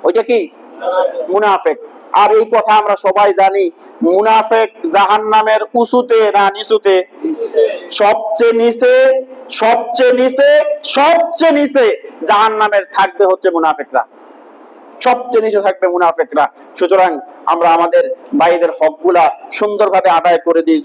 ওইটা কি? মুনাফিক। আর এই কথা আমরা সবাই জানি, মুনাফিক জাহান্নামের উঁচুতে না নিচুতে? সবচেয়ে নিচে, সবচেয়ে নিচে, সবচেয়ে নিচে জাহান্নামের থাকবে হচ্ছে মুনাফিকরা, সবচেয়ে নিচে থাকবে মুনাফিকরা। সুতরাং আমরা আমাদের ভাইদের হকগুলা সুন্দরভাবে আদায় করে দিই।